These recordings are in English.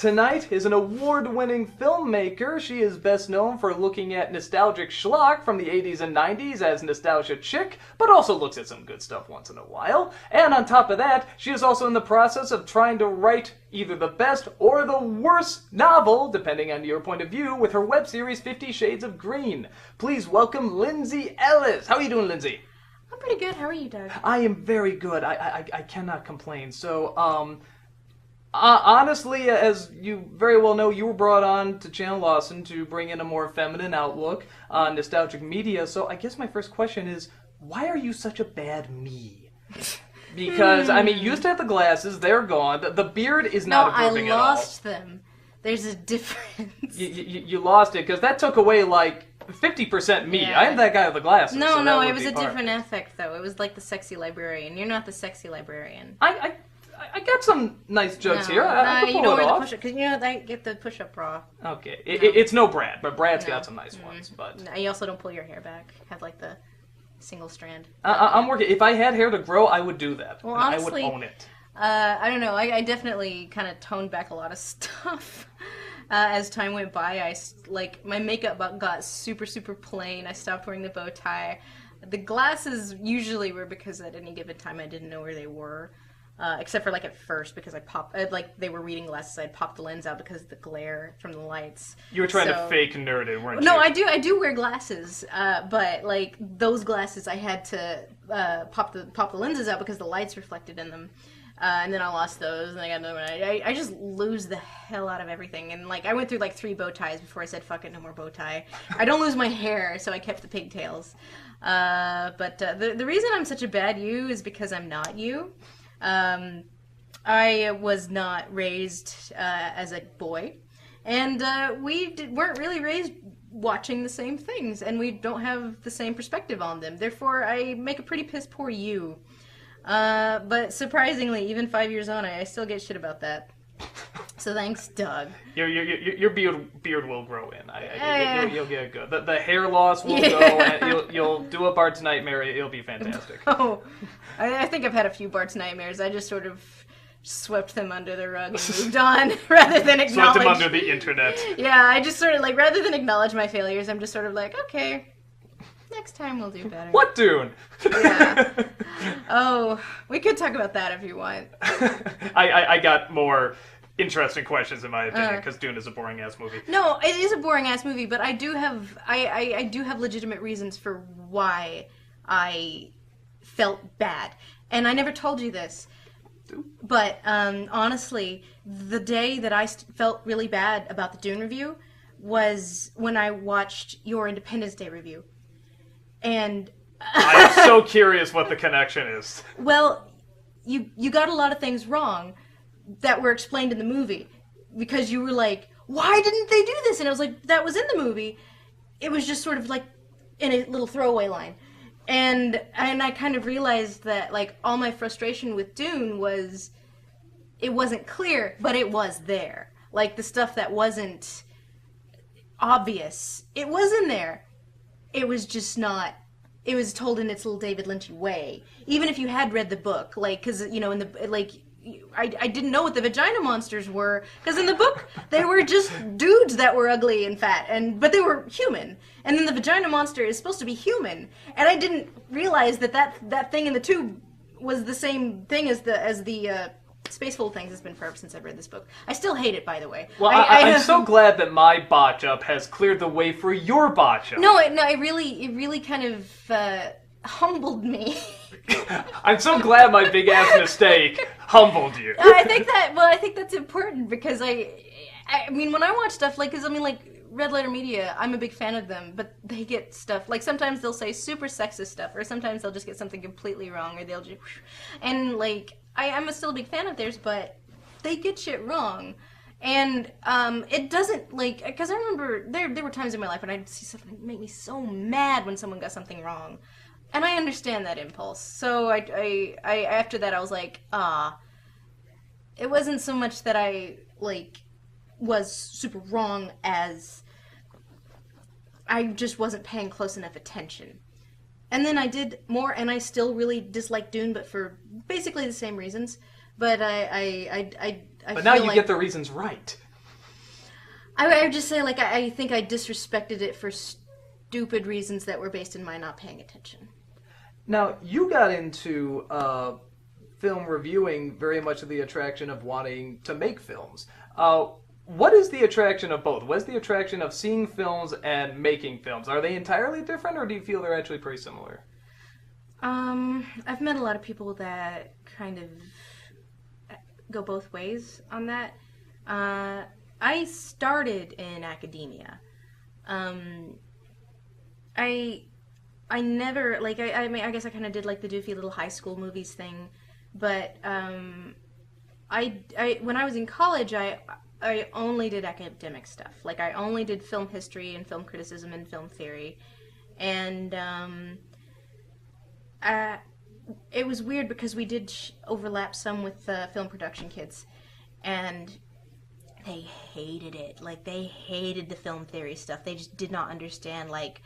tonight is an award-winning filmmaker. She is best known for looking at nostalgic schlock from the 80s and 90s as Nostalgia Chick, but also looks at some good stuff once in a while. And on top of that, she is also in the process of trying to write either the best or the worst novel, depending on your point of view, with her web series 50 Shades of Green. Please welcome Lindsay Ellis. How are you doing, Lindsay? I'm pretty good. How are you, Doug? I am very good. I cannot complain. So, honestly, as you very well know, you were brought on to Channel Lawson to bring in a more feminine outlook on nostalgic media. So I guess my first question is, why are you such a bad me? Because, I mean, you used to have the glasses. They're gone. The beard is not improving at all. No, I lost them. There's a difference. You lost it, because that took away, like, 50% me. Yeah. I am that guy with the glasses. No, so no, it was a different affect, though. It was like the sexy librarian. You're not the sexy librarian. I got some nice jokes here. I can you pull don't it wear the off. push-up, because you know they get the push-up bra. Okay, it's no Brad, but Brad's got some nice ones. But no, you also don't pull your hair back. Have like the single strand. I'm working. If I had hair to grow, I would do that. Well, honestly, I would own it. I don't know. I definitely kind of toned back a lot of stuff. As time went by, my makeup got super, super plain. I stopped wearing the bow tie. The glasses usually were because at any given time I didn't know where they were. Except for, like, at first, because they were reading glasses, I'd pop the lens out because of the glare from the lights. You were trying to fake nerd it, weren't you? No, I do wear glasses, but, like, those glasses I had to pop the lenses out because the lights reflected in them. And then I lost those, and I got another one. I just lose the hell out of everything. And, like, I went through, like, 3 bow ties before I said, fuck it, no more bow tie. I don't lose my hair, so I kept the pigtails. But the reason I'm such a bad you is because I'm not you. I was not raised as a boy, and we weren't really raised watching the same things, and we don't have the same perspective on them. Therefore, I make a pretty piss poor you. But surprisingly, even 5 years on, I still get shit about that. So thanks, Doug. Your beard will grow in. You'll get good. The hair loss will go, and you'll do a Bart's Nightmare. It'll be fantastic. Oh, I think I've had a few Bart's Nightmares. I just sort of swept them under the rug and moved on, rather than acknowledge. Swept them under the internet. Yeah, I just sort of, like, rather than acknowledge my failures, I'm just sort of like, okay, next time we'll do better. What Dune? Yeah. Oh, we could talk about that if you want. I got more interesting questions in my opinion, because Dune is a boring ass movie. No, it is a boring ass movie, but I do have I do have legitimate reasons for why I felt bad. And I never told you this. But honestly, the day that I felt really bad about the Dune review was when I watched your Independence Day review. And I'm so curious what the connection is. Well, you got a lot of things wrong that were explained in the movie, because you were like, why didn't they do this? And I was like, that was in the movie. It was just sort of like in a little throwaway line. And I kind of realized that, like, all my frustration with Dune was, it wasn't clear, but it was there. Like, the stuff that wasn't obvious, it was in there. It was just not, it was told in its little David Lynchy way. Even if you had read the book, like, because, you know, in the, like, I didn't know what the vagina monsters were, because in the book, they were just dudes that were ugly and fat, but they were human. And then the vagina monster is supposed to be human. And I didn't realize that thing in the tube was the same thing as the Spaceful things. It's been forever since I've read this book. I still hate it, by the way. Well, I'm so glad that my botch up has cleared the way for your botch up. No, it really kind of humbled me. I'm so glad my big ass mistake humbled you. I think that's important, because I mean, when I watch stuff like, because I mean, like, Red Letter Media, I'm a big fan of them, but they get stuff, like, sometimes they'll say super sexist stuff, or sometimes they'll just get something completely wrong, or they'll just, and, like, I'm still a big fan of theirs, but they get shit wrong. And it doesn't, like, because I remember there were times in my life when I'd see something make me so mad when someone got something wrong. And I understand that impulse. So I after that I was like, it wasn't so much that I, like, was super wrong as I just wasn't paying close enough attention. And then I did more, and I still really disliked Dune, but for basically the same reasons. But But now you get the reasons right. I would just say, like, I think I disrespected it for stupid reasons that were based in my not paying attention. Now, you got into film reviewing very much of the attraction of wanting to make films. What is the attraction of both? What is the attraction of seeing films and making films? Are they entirely different, or do you feel they're actually pretty similar? I've met a lot of people that kind of go both ways on that. I started in academia. I never, like, I mean, I guess I kind of did, like, the doofy little high school movies thing, but, when I was in college, I only did academic stuff. Like, I only did film history and film criticism and film theory, and, it was weird because we did overlap some with film production kids, and they hated it. Like, they hated the film theory stuff. They just did not understand, like,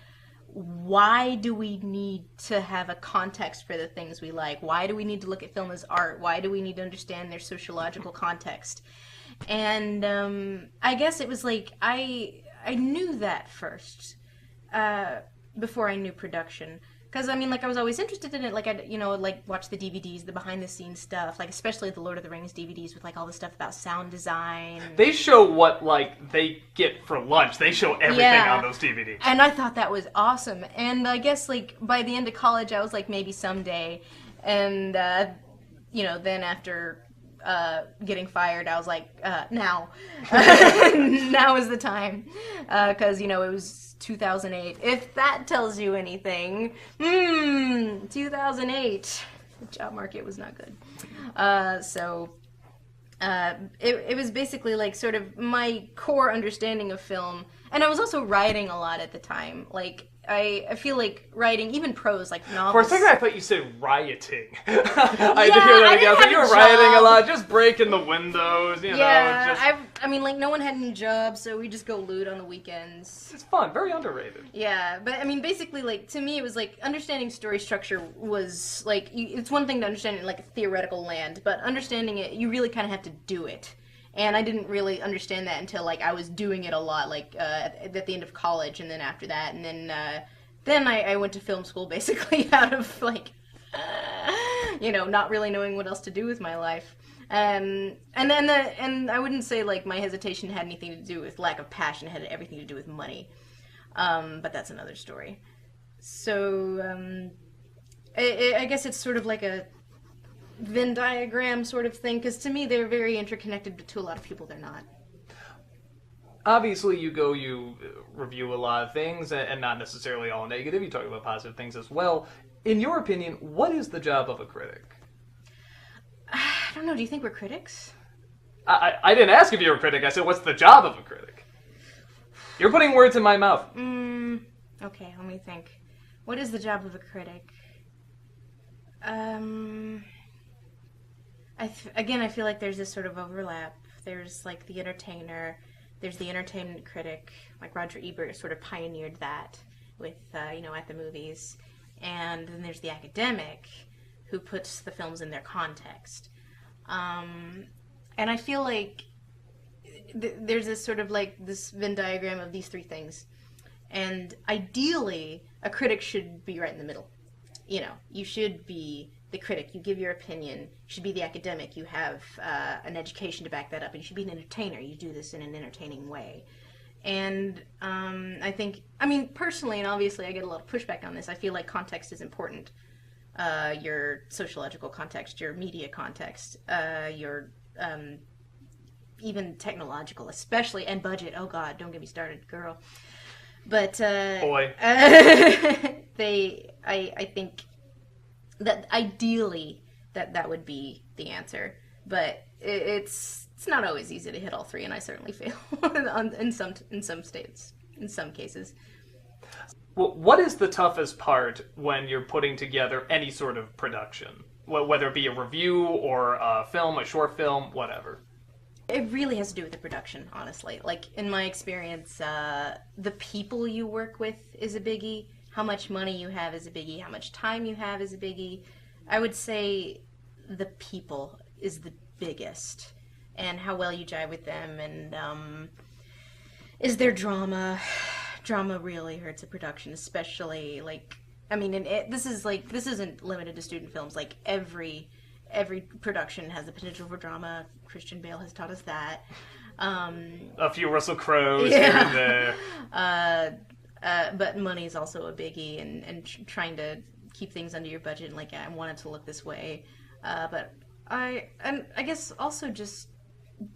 why do we need to have a context for the things we like? Why do we need to look at film as art? Why do we need to understand their sociological context? And I guess it was like I knew that first before I knew production. Because, I mean, like, I was always interested in it. Like, I'd, like, watch the DVDs, the behind-the-scenes stuff. Like, especially the Lord of the Rings DVDs with, like, all the stuff about sound design. They show what, like, they get for lunch. They show everything on those DVDs. And I thought that was awesome. And I guess, like, by the end of college, I was like, maybe someday. And, then after getting fired, I was like, now. Now is the time. Because, it was 2008. If that tells you anything. 2008. The job market was not good. It was basically like sort of my core understanding of film. And I was also writing a lot at the time. Like, I feel like writing, even prose, like novels. For a second, I thought you said rioting. I had to hear that again. I was like, you were rioting a lot, just breaking the windows, you know. Just... I mean, like, no one had any jobs, so we just go loot on the weekends. It's fun, very underrated. Yeah, but, I mean, basically, like, to me, it was, like, understanding story structure was, like, it's one thing to understand it in, like, a theoretical land, but understanding it, you really kind of have to do it. And I didn't really understand that until, like, I was doing it a lot, like, at the end of college, and then after that, and then I went to film school, basically, out of, like, not really knowing what else to do with my life. And I wouldn't say, like, my hesitation had anything to do with lack of passion, it had everything to do with money. But that's another story. So, I guess it's sort of like a Venn diagram sort of thing, because to me they're very interconnected, but to a lot of people they're not. Obviously, you review a lot of things, and not necessarily all negative. You talk about positive things as well. In your opinion, what is the job of a critic? I don't know. Do you think we're critics? I didn't ask if you were a critic. I said, what's the job of a critic? You're putting words in my mouth. Okay, let me think. What is the job of a critic? Again, I feel like there's this sort of overlap. There's, like, the entertainer, there's the entertainment critic, like Roger Ebert sort of pioneered that with, at the movies. And then there's the academic, who puts the films in their context. And I feel like there's this sort of, like, this Venn diagram of these three things. And ideally, a critic should be right in the middle. You should be the critic, you give your opinion. You should be the academic, you have an education to back that up, and you should be an entertainer, you do this in an entertaining way. And I think, personally, and obviously I get a lot of pushback on this, I feel like context is important. Your sociological context, your media context, your even technological, especially, and budget. Oh God, don't get me started, girl. But boy, I think that ideally that would be the answer, but it's not always easy to hit all three, and I certainly fail in some cases. Well, what is the toughest part when you're putting together any sort of production, whether it be a review or a film, a short film, whatever? It really has to do with the production, honestly. Like, in my experience, the people you work with is a biggie. How much money you have is a biggie. How much time you have is a biggie. I would say the people is the biggest. And how well you jive with them. And Is there drama? Drama really hurts a production, especially like I mean, this isn't limited to student films. Like every production has the potential for drama. Christian Bale has taught us that. A few Russell Crowes here and there. But money is also a biggie, and trying to keep things under your budget. And like, I want it to look this way. But I guess also just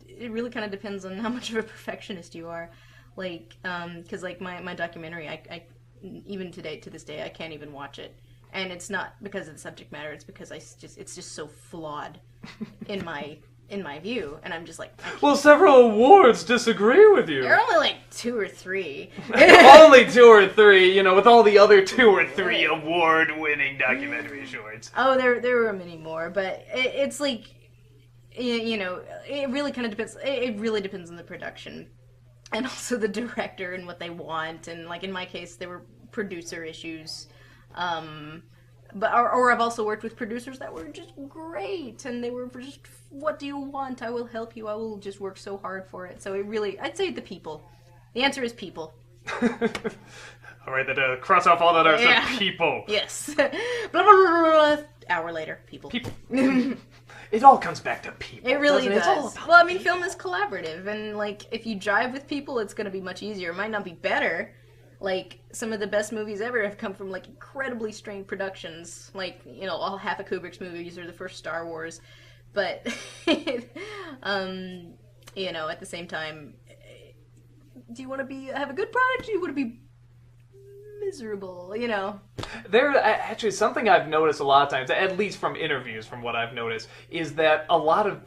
it really kind of depends on how much of a perfectionist you are. Like, because like my documentary, I even to this day, I can't even watch it. And it's not because of the subject matter. It's because it's just so flawed in my view, and I'm just like, well, several awards disagree with you. There are only like 2 or 3. Only 2 or 3, you know, with all the other 2 or 3 award-winning documentary shorts. Oh, there were many more, but it's like, you know, it really kind of depends. It really depends on the production, and also the director and what they want. And like in my case, there were producer issues. But I've also worked with producers that were just great, and they were just, what do you want? I will help you. I will just work so hard for it. So I'd say the people. The answer is people. All right, then cross off all that other stuff. People. Yes. Blah, blah, blah, blah. Hour later, people. People. It all comes back to people. It really does. It's all about well, I mean, film is collaborative, and like if you jive with people, it's going to be much easier. It might not be better. Like, some of the best movies ever have come from, like, incredibly strained productions. Like, you know, all half of Kubrick's movies or the first Star Wars. But, you know, at the same time, do you want to have a good product, or do you want to be miserable, you know? There, actually, something I've noticed a lot of times, at least from interviews, from what I've noticed, is that a lot of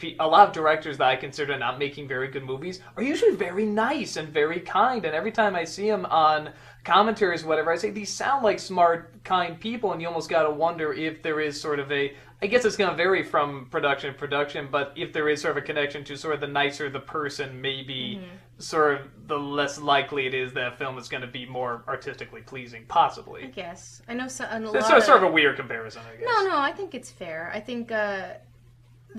directors that I consider not making very good movies are usually very nice and very kind. And every time I see them on commentaries or whatever, I say these sound like smart, kind people, and you almost got to wonder if there is sort of I guess it's going to vary from production to production, but if there is sort of a connection to sort of the nicer the person, maybe sort of the less likely it is that a film is going to be more artistically pleasing, possibly. I guess. I know It's sort of a weird comparison, I guess. No, I think it's fair. I think there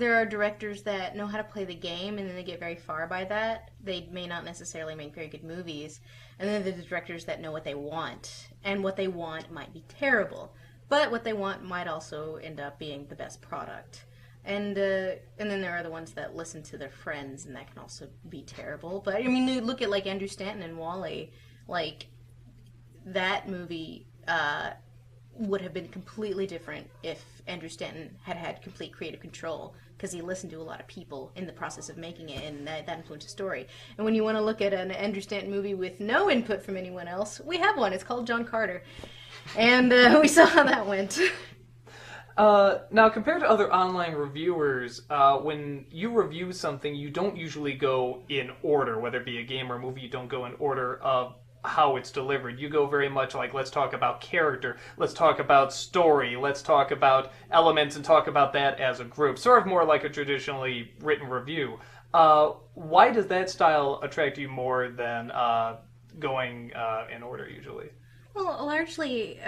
are directors that know how to play the game, and then they get very far by that. They may not necessarily make very good movies. And then there's the directors that know what they want, and what they want might be terrible. But what they want might also end up being the best product. And then there are the ones that listen to their friends, and that can also be terrible. But, I mean, you look at, like, Andrew Stanton and Wall-E. Like, that movie would have been completely different if Andrew Stanton had complete creative control, because he listened to a lot of people in the process of making it, and that influenced the story. And when you want to look at an Andrew Stanton movie with no input from anyone else, we have one. It's called John Carter. And we saw how that went. Now, compared to other online reviewers, when you review something, you don't usually go in order, whether it be a game or a movie. You don't go in order of how it's delivered. You go very much like, let's talk about character, let's talk about story, let's talk about elements, and talk about that as a group. Sort of more like a traditionally written review. Why does that style attract you more than going in order, usually? Well, largely,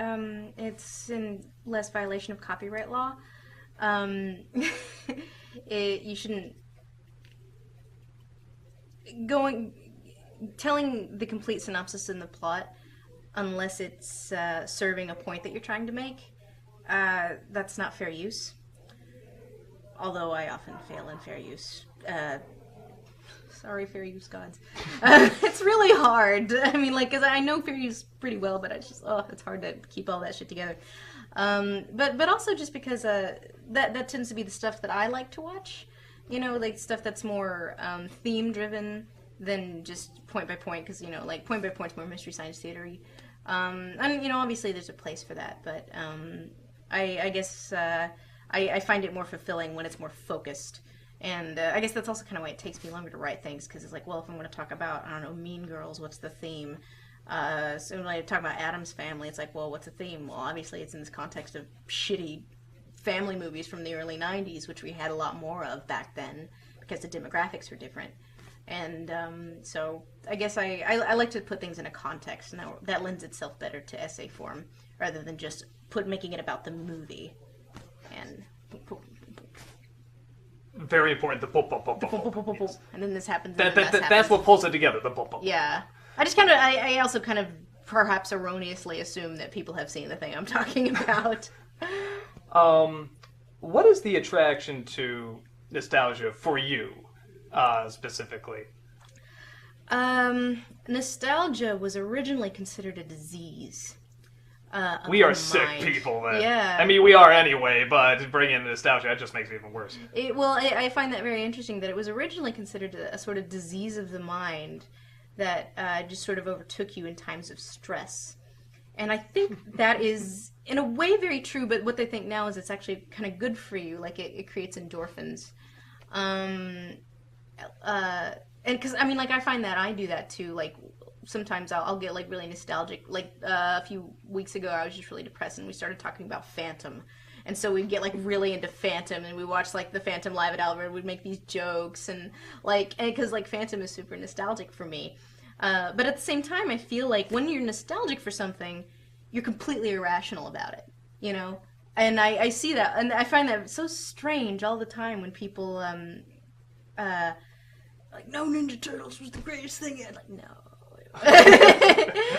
it's in less violation of copyright law. You shouldn't telling the complete synopsis in the plot unless it's serving a point that you're trying to make. That's not fair use. Although I often fail in fair use. Sorry, fair use gods. It's really hard. I mean, like, because I know fair use pretty well, but it's hard to keep all that shit together. But also just because that tends to be the stuff that I like to watch. You know, like stuff that's more theme driven than just point by point, because you know, like point by point's more Mystery Science Theater-y. And you know, obviously there's a place for that, but I guess I find it more fulfilling when it's more focused. And I guess that's also kind of why it takes me longer to write things, because it's like, well, if I'm going to talk about, I don't know, Mean Girls, what's the theme? So when I talk about Addams Family, it's like, well, what's the theme? Well, obviously it's in this context of shitty family movies from the early 90s, which we had a lot more of back then, because the demographics were different. And so I guess I like to put things in a context, and that lends itself better to essay form, rather than just making it about the movie. And... Very important, the pop. And then this happens. That's what pulls it together, the pop. Yeah. I also kind of perhaps erroneously assume that people have seen the thing I'm talking about. What is the attraction to nostalgia for you, specifically? Nostalgia was originally considered a disease. We are sick people, then. Yeah. I mean, we are anyway, but bringing in nostalgia, that just makes it even worse. I find that very interesting that it was originally considered a sort of disease of the mind that just sort of overtook you in times of stress. And I think that is, in a way, very true, but what they think now is it's actually kind of good for you. Like, it creates endorphins. And because, I mean, like, I find that I do that, too. Like, sometimes I'll get, like, really nostalgic. Like, a few weeks ago, I was just really depressed, and we started talking about Phantom. And so we'd get, like, really into Phantom, and we watched, like, the Phantom live at Albert. We'd make these jokes, and because, like, Phantom is super nostalgic for me. But at the same time, I feel like when you're nostalgic for something, you're completely irrational about it, you know? And I see that, and I find that so strange all the time when people, like, no, Ninja Turtles was the greatest thing yet. Like, no.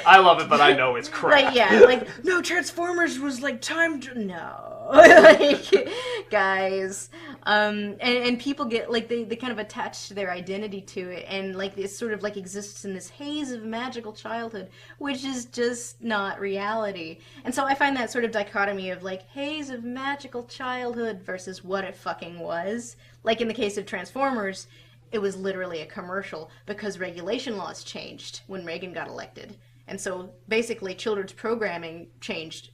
I love it, but I know it's crap. Like, yeah, like, no, Transformers was, like, no. Like, guys. And people get, like, they kind of attach their identity to it, and, like, it sort of, like, exists in this haze of magical childhood, which is just not reality. And so I find that sort of dichotomy of, like, haze of magical childhood versus what it fucking was. Like, in the case of Transformers, it was literally a commercial because regulation laws changed when Reagan got elected. And so basically children's programming changed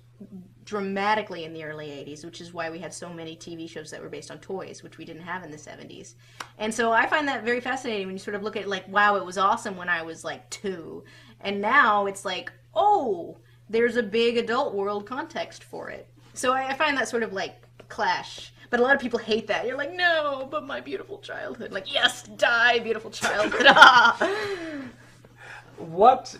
dramatically in the early 80s, which is why we had so many TV shows that were based on toys, which we didn't have in the 70s. And so I find that very fascinating when you sort of look at, like, wow, it was awesome when I was, like, 2. And now it's like, oh, there's a big adult world context for it. So I find that sort of, like, clash. But a lot of people hate that. You're like, no, but my beautiful childhood. Like, yes, die, beautiful childhood. What,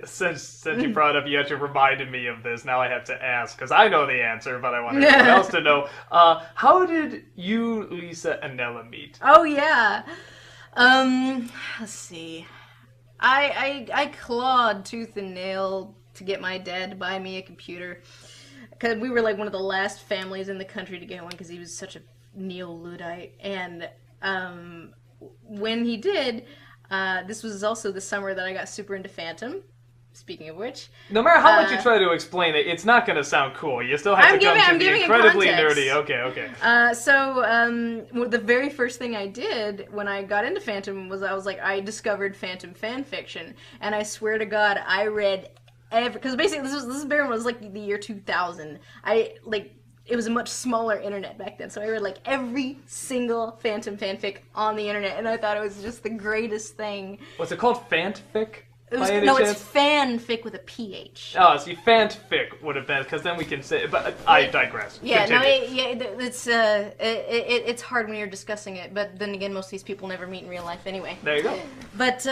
since you brought up, you actually reminded me of this. Now I have to ask, because I know the answer, but I want everyone else to know. How did you, Lisa, and Nella meet? Oh, yeah. Let's see. I clawed tooth and nail to get my dad to buy me a computer. Because we were, like, one of the last families in the country to get one because he was such a neo-Luddite. And when he did, this was also the summer that I got super into Phantom, speaking of which. No matter how much you try to explain it, it's not going to sound cool. You still have to come to the incredibly nerdy. Okay. So the very first thing I did when I got into Phantom was I discovered Phantom fan fiction. And I swear to God, I read because basically this Baron was like the year 2000. It was a much smaller internet back then, so I read like every single Phantom fanfic on the internet, and I thought it was just the greatest thing. What's it called? Fanfic? It's fanfic with a PH. Oh, see, fanfic would have been, because then we can say. But I digress. Yeah, Continue. it's hard when you're discussing it, but then again, most of these people never meet in real life anyway. There you go. But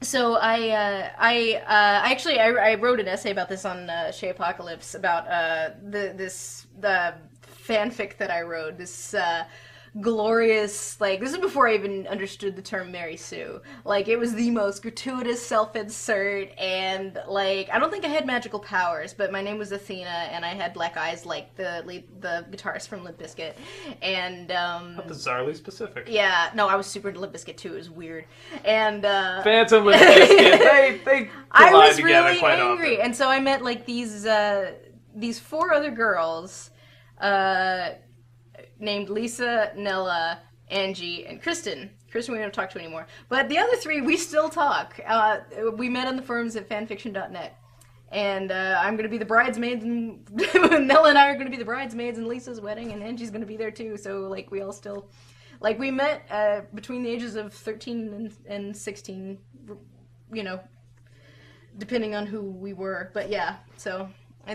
so I wrote an essay about this on Shay Apocalypse about the fanfic that I wrote. This glorious, like, this is before I even understood the term Mary Sue. Like, it was the most gratuitous self-insert, and, like, I don't think I had magical powers, but my name was Athena, and I had black eyes like the guitarist from Limp Bizkit, and, How bizarrely specific. Yeah, no, I was super into Limp Bizkit, too. It was weird. And, Phantom Limp Bizkit, they I was together really quite angry, often. and so I met, like, these 4 other girls, named Lisa, Nella, Angie, and Kristen. Kristen we don't talk to anymore. But the other 3, we still talk. We met on the forums at fanfiction.net. And I'm going to be the bridesmaids, and Nella and I are going to be the bridesmaids in Lisa's wedding, and Angie's going to be there too. So, like, we all still... Like, we met between the ages of 13 and 16, you know, depending on who we were. But yeah, so...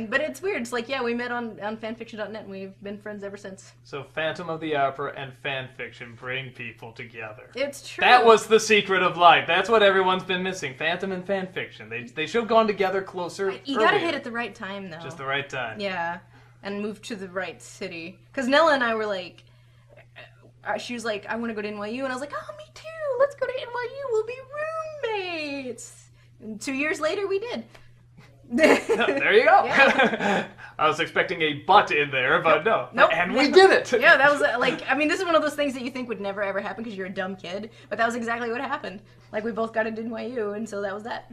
But it's weird. It's like, yeah, we met on fanfiction.net, and we've been friends ever since. So Phantom of the Opera and fanfiction bring people together. It's true. That was the secret of life. That's what everyone's been missing. Phantom and fanfiction. They should have gone together closer. You gotta hit at the right time, though. Just the right time. Yeah, and move to the right city. Because Nella and I were like, she was like, I want to go to NYU, and I was like, oh, me too. Let's go to NYU. We'll be roommates. sorry. 2 years later, we did. There you go. Yeah. I was expecting a but in there, but no. Nope. And we did it. Yeah, that was this is one of those things that you think would never ever happen because you're a dumb kid, but that was exactly what happened. Like, we both got into NYU, and so that was that.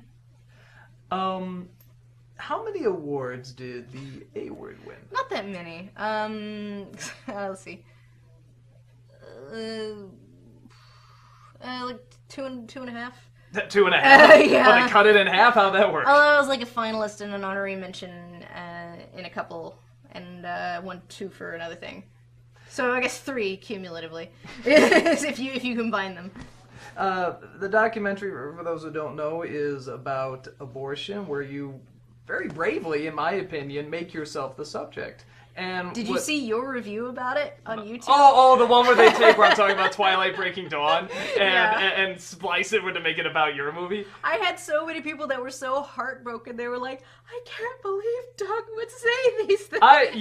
How many awards did the A Word win? Not that many. Let's see. Like two and a half. 2.5? Yeah. Well, they cut it in half? How'd that work? Although I was like a finalist and an honorary mention in a couple, and won 2 for another thing. So I guess 3 cumulatively, if you combine them. The documentary, for those who don't know, is about abortion, where you very bravely, in my opinion, make yourself the subject. And did you see your review about it on YouTube? Oh, the one where they take where I'm talking about Twilight Breaking Dawn and splice it to make it about your movie? I had so many people that were so heartbroken. They were like, I can't believe Doug would say these things. I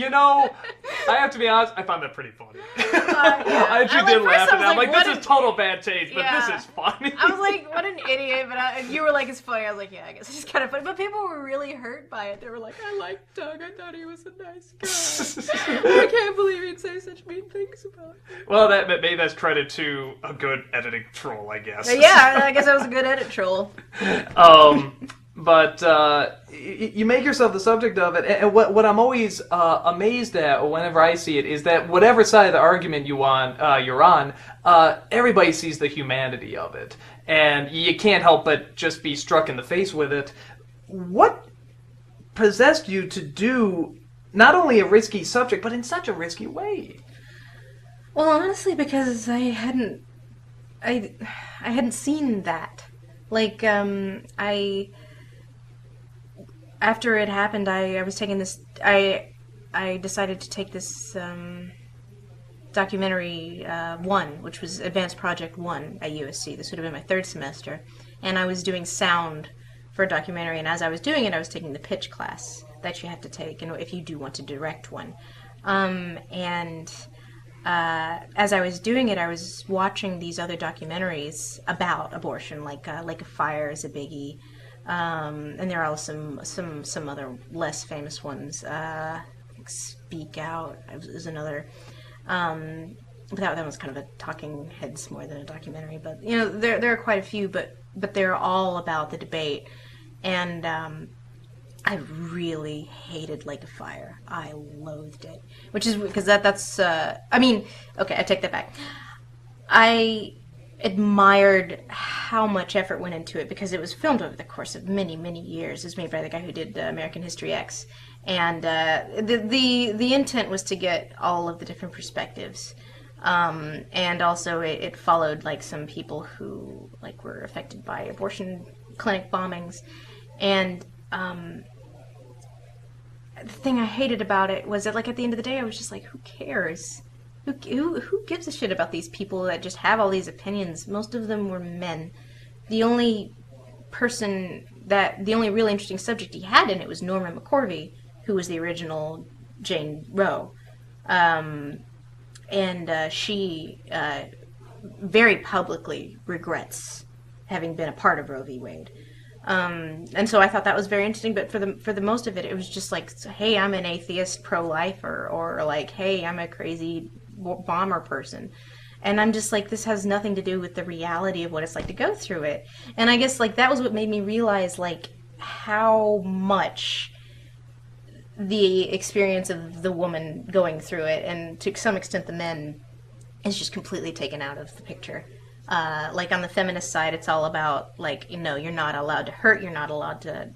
have to be honest, I found that pretty funny. I actually did laugh at that. I'm like, this is total bad taste, but this is funny. I was like, what an idiot. And you were like, it's funny. I was like, yeah, I guess it's kind of funny. But people were really hurt by it. They were like, I like Doug. I thought he was a nice guy. I can't believe he'd say such mean things about me. Well, maybe that's credit to a good editing troll, I guess. Yeah, I guess that was a good edit troll. But you make yourself the subject of it, and what I'm always amazed at whenever I see it is that whatever side of the argument you're on, everybody sees the humanity of it, and you can't help but just be struck in the face with it. What possessed you to do not only a risky subject, but in such a risky way? Well, honestly, because I hadn't seen that. Like, after it happened, I was taking this. I decided to take this documentary 1, which was Advanced Project 1 at USC. This would have been my 3rd semester, and I was doing sound for a documentary. And as I was doing it, I was taking the pitch class that you have to take, and if you do want to direct one. As I was doing it, I was watching these other documentaries about abortion, like Lake of Fire is a biggie. And there are also some other less famous ones. Speak Out is another. But that was kind of a talking heads more than a documentary. But there are quite a few. But they're all about the debate. And I really hated Lake of Fire. I loathed it, which is because that's. Okay, I take that back. I admired how much effort went into it because it was filmed over the course of many, many years. It was made by the guy who did American History X, and the intent was to get all of the different perspectives, and also it followed like some people who like were affected by abortion clinic bombings, and the thing I hated about it was that like at the end of the day I was just like, who cares? Who gives a shit about these people that just have all these opinions? Most of them were men. The only really interesting subject he had in it was Norma McCorvey, who was the original Jane Roe. She very publicly regrets having been a part of Roe v. Wade. And so I thought that was very interesting, but for the most of it, it was just like, hey, I'm an atheist pro-lifer, or like, hey, I'm a crazy bomber person. And I'm just like, this has nothing to do with the reality of what it's like to go through it. And I guess like that was what made me realize like how much the experience of the woman going through it, and to some extent the men, is just completely taken out of the picture. Like on the feminist side, it's all about like, you're not allowed to hurt, you're not allowed to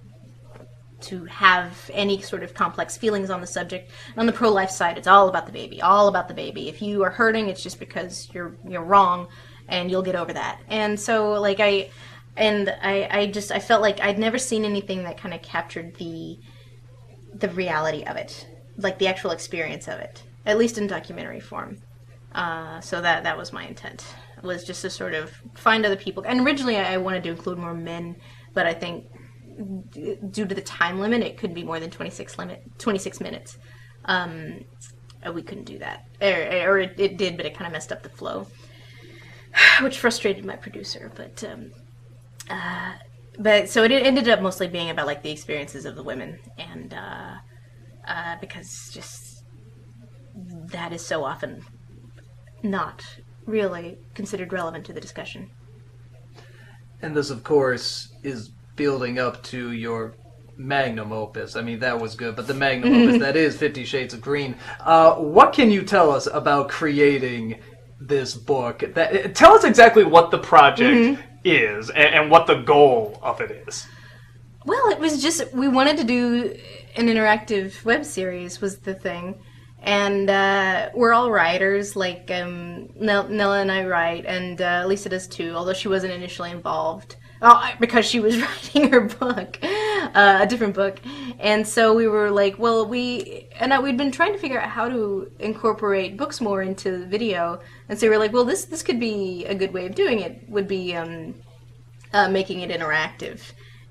have any sort of complex feelings on the subject. And on the pro-life side, it's all about the baby, all about the baby. If you are hurting, it's just because you're wrong, and you'll get over that. And so like I felt like I'd never seen anything that kind of captured the reality of it, like the actual experience of it, at least in documentary form. So that was my intent, was just to sort of find other people. And originally I wanted to include more men, but I think due to the time limit, it couldn't be more than 26 minutes. We couldn't do that. Or it did, but it kind of messed up the flow, which frustrated my producer. But But so it ended up mostly being about like the experiences of the women, and because just that is so often not really considered relevant to the discussion. And this, of course, is building up to your magnum opus. I mean, that was good, but the magnum opus, that is 50 Shades of Green. What can you tell us about creating this book? Tell us exactly what the project is and what the goal of it is. Well, it was just, we wanted to do an interactive web series was the thing. And we're all writers, like Nella and I write, and Lisa does too, although she wasn't initially involved. Because she was writing her book, a different book. And so we were like, well, we'd been trying to figure out how to incorporate books more into video. And so we were like, well, this could be a good way of doing it, would be making it interactive.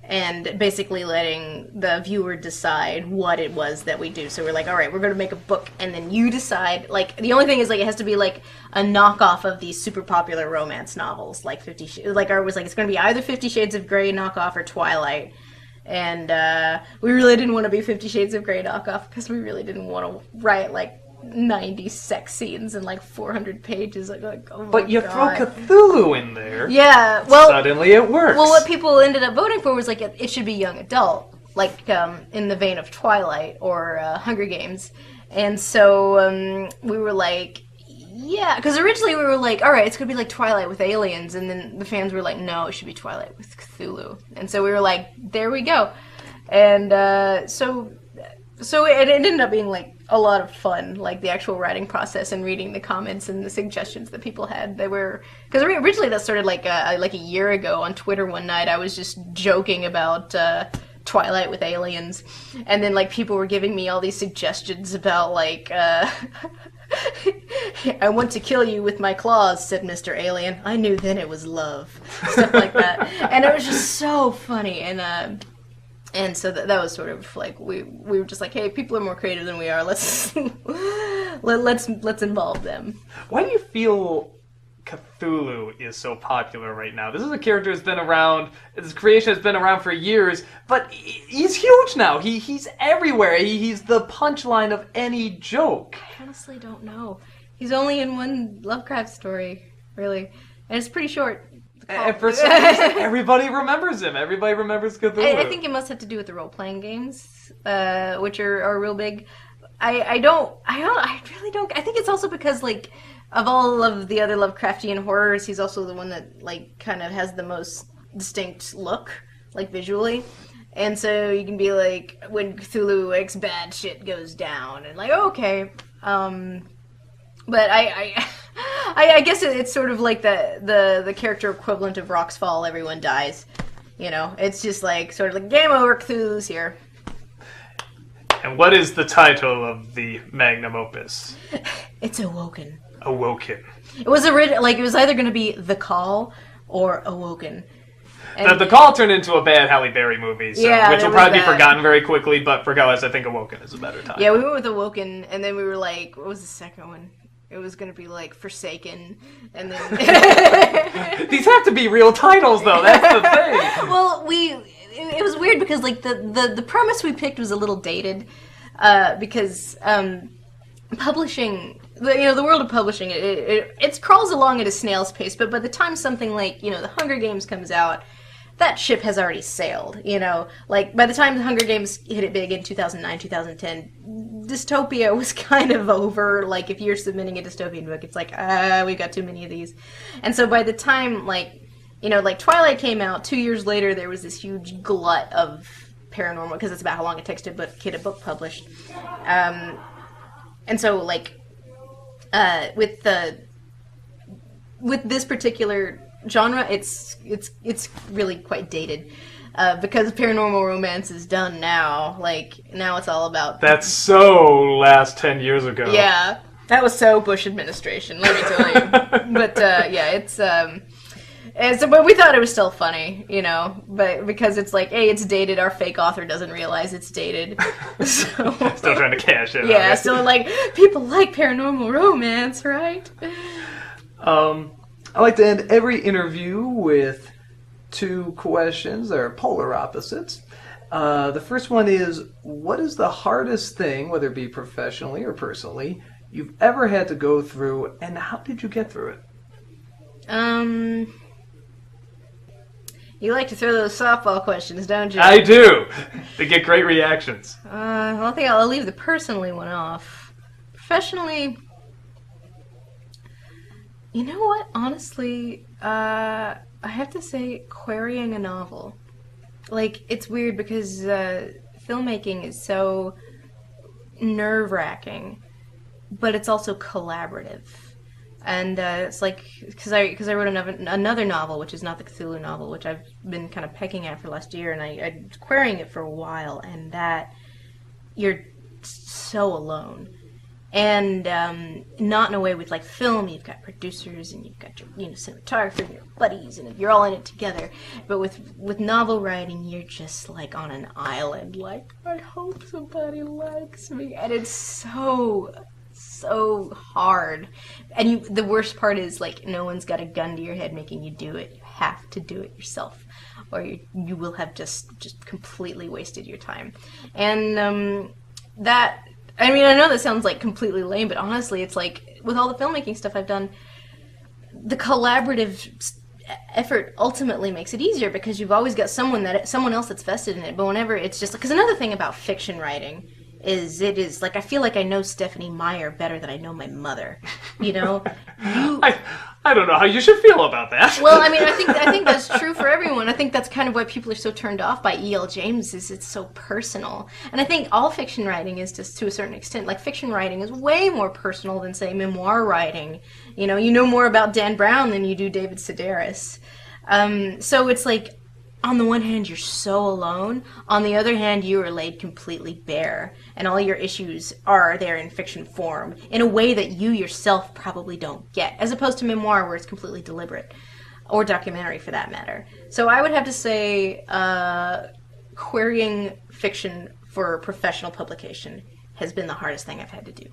And basically letting the viewer decide what it was that we do. So we're like, all right, we're going to make a book, and then you decide. Like, the only thing is, like, it has to be like a knockoff of these super popular romance novels, like ours was like, it's going to be either 50 Shades of Grey knockoff or Twilight. And we really didn't want to be 50 Shades of Grey knockoff because we really didn't want to write like 90 sex scenes and like 400 pages. Like, oh my But you God. throw Cthulhu in there. Yeah, well, suddenly it works. Well, what people ended up voting for was like it should be young adult, like in the vein of Twilight or Hunger Games. And so we were like, yeah, because originally we were like, all right, it's gonna be like Twilight with aliens, and then the fans were like, no, it should be Twilight with Cthulhu. And so we were like, there we go. And so it ended up being like a lot of fun, like the actual writing process and reading the comments and the suggestions that people had. They were, because originally that started like a year ago on Twitter one night. I was just joking about Twilight with aliens, and then like people were giving me all these suggestions about like I want to kill you with my claws, said Mr. Alien. I knew then it was love. Stuff like that. And it was just so funny. And so that was sort of like we were just like, hey, people are more creative than we are. Let's let's involve them. Why do you feel Cthulhu is so popular right now? This is a character that's been around. His creation has been around for years, but he's huge now. He's everywhere. He's the punchline of any joke. I honestly don't know. He's only in one Lovecraft story, really, and it's pretty short. And for some reason, everybody remembers him. Everybody remembers Cthulhu. I think it must have to do with the role-playing games, which are real big. I really don't. I think it's also because, like, of all of the other Lovecraftian horrors, he's also the one that, like, kind of has the most distinct look, like, visually. And so you can be like, when Cthulhu X bad shit goes down, and like, okay. But I guess it's sort of like the character equivalent of Rock's Fall, everyone dies. You know, it's just like, sort of like, game over, Cthulhu's here. And what is the title of the magnum opus? It's Awoken. Awoken. It was it was either going to be The Call or Awoken. And the Call turned into a bad Halle Berry movie, so, yeah, which will probably be forgotten very quickly, but for Gillis, I think Awoken is a better title. Yeah, we went with Awoken, and then we were like, what was the second one? It was going to be like Forsaken, and then... These have to be real titles, though, that's the thing. Well, it was weird because like the premise we picked was a little dated, because publishing... the world of publishing, it crawls along at a snail's pace, but by the time something like, The Hunger Games comes out, that ship has already sailed, Like, by the time the Hunger Games hit it big in 2009, 2010, dystopia was kind of over. Like, if you're submitting a dystopian book, it's like, we've got too many of these. And so by the time, like Twilight came out, 2 years later, there was this huge glut of paranormal, because it's about how long it takes to get a book published. And so, like, with this particular genre, it's really quite dated, because paranormal romance is done now. Like, now it's all about... That's so last 10 years ago. Yeah, that was so Bush administration, let me tell you. But, yeah, it's... but we thought it was still funny, but because it's like, hey, it's dated, our fake author doesn't realize it's dated. So, still trying to cash in. Yeah, still like, people like paranormal romance, right? I like to end every interview with two questions. They're polar opposites. The first one is, what is the hardest thing, whether it be professionally or personally, you've ever had to go through, and how did you get through it? You like to throw those softball questions, don't you? I do! They get great reactions. Well, I think I'll leave the personally one off. Professionally, you know what? Honestly, I have to say querying a novel. Like, it's weird because filmmaking is so nerve-wracking, but it's also collaborative. And it's like, because I wrote another novel, which is not the Cthulhu novel, which I've been kind of pecking at for last year, and I was querying it for a while, and that you're so alone. And not in a way with like film, you've got producers and you've got your cinematographer and your buddies and you're all in it together. But with novel writing, you're just like on an island, like, I hope somebody likes me. And it's so hard. And the worst part is like no one's got a gun to your head making you do it. You have to do it yourself, or you will have just completely wasted your time. And that. I mean, I know that sounds like completely lame, but honestly, it's like, with all the filmmaking stuff I've done, the collaborative effort ultimately makes it easier because you've always got someone else that's vested in it. But whenever it's just, because another thing about fiction writing is it is like, I feel like I know Stephanie Meyer better than I know my mother. You know, I don't know how you should feel about that. Well, I mean, I think that's true for everyone. I think that's kind of why people are so turned off by E.L. James, is it's so personal. And I think all fiction writing is, just to a certain extent, like fiction writing is way more personal than, say, memoir writing. You know more about Dan Brown than you do David Sedaris. So it's like, on the one hand, you're so alone. On the other hand, you are laid completely bare. And all your issues are there in fiction form in a way that you yourself probably don't get. As opposed to memoir, where it's completely deliberate. Or documentary, for that matter. So I would have to say querying fiction for professional publication has been the hardest thing I've had to do.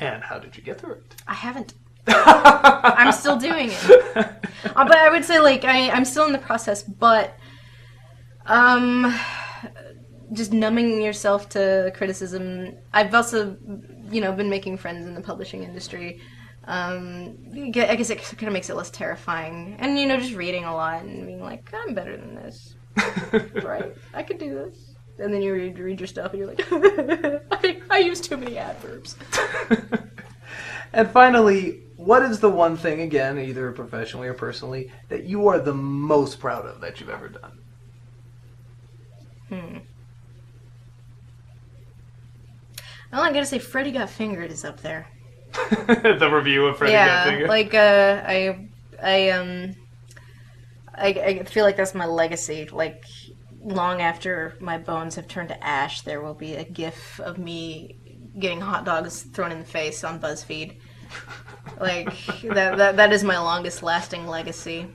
And how did you get through it? I haven't. I'm still doing it. But I would say, like, I'm still in the process, but just numbing yourself to criticism. I've also, been making friends in the publishing industry. I guess it kind of makes it less terrifying. And, just reading a lot and being like, I'm better than this. Right? I could do this. And then you read your stuff and you're like, I use too many adverbs. And finally, what is the one thing, again, either professionally or personally, that you are the most proud of that you've ever done? Well, I gotta say, Freddy Got Fingered is up there. The review of Freddy Got Fingered? I feel like that's my legacy. Like, long after my bones have turned to ash, there will be a gif of me getting hot dogs thrown in the face on BuzzFeed. Like, that is my longest lasting legacy.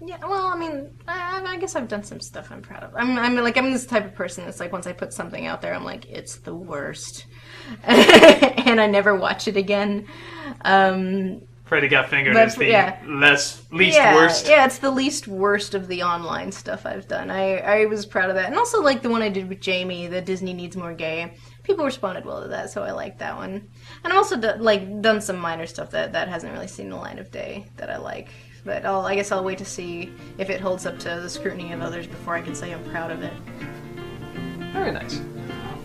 Yeah, well, I mean, I guess I've done some stuff I'm proud of. I'm this type of person that's like, once I put something out there, I'm like, it's the worst. And I never watch it again. Freddy Got Fingered is the least worst. Yeah, it's the least worst of the online stuff I've done. I was proud of that. And also, like, the one I did with Jamie, the Disney Needs More Gay. People responded well to that, so I liked that one. And I've also done some minor stuff that hasn't really seen the light of day that I like. But I guess I'll wait to see if it holds up to the scrutiny of others before I can say I'm proud of it. Very nice.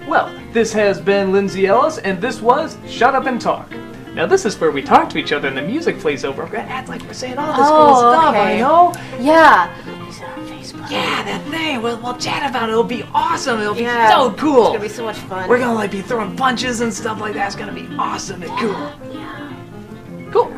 Well, this has been Lindsay Ellis, and this was Shut Up and Talk. Now, this is where we talk to each other and the music plays over. We're going to act like we're saying all this cool stuff, okay. I know? Yeah. Is it on Facebook? Yeah, that thing. We'll chat about it. It'll be awesome. It'll be so cool. It's going to be so much fun. We're going to be throwing punches and stuff like that. It's going to be awesome and cool. Yeah. Cool.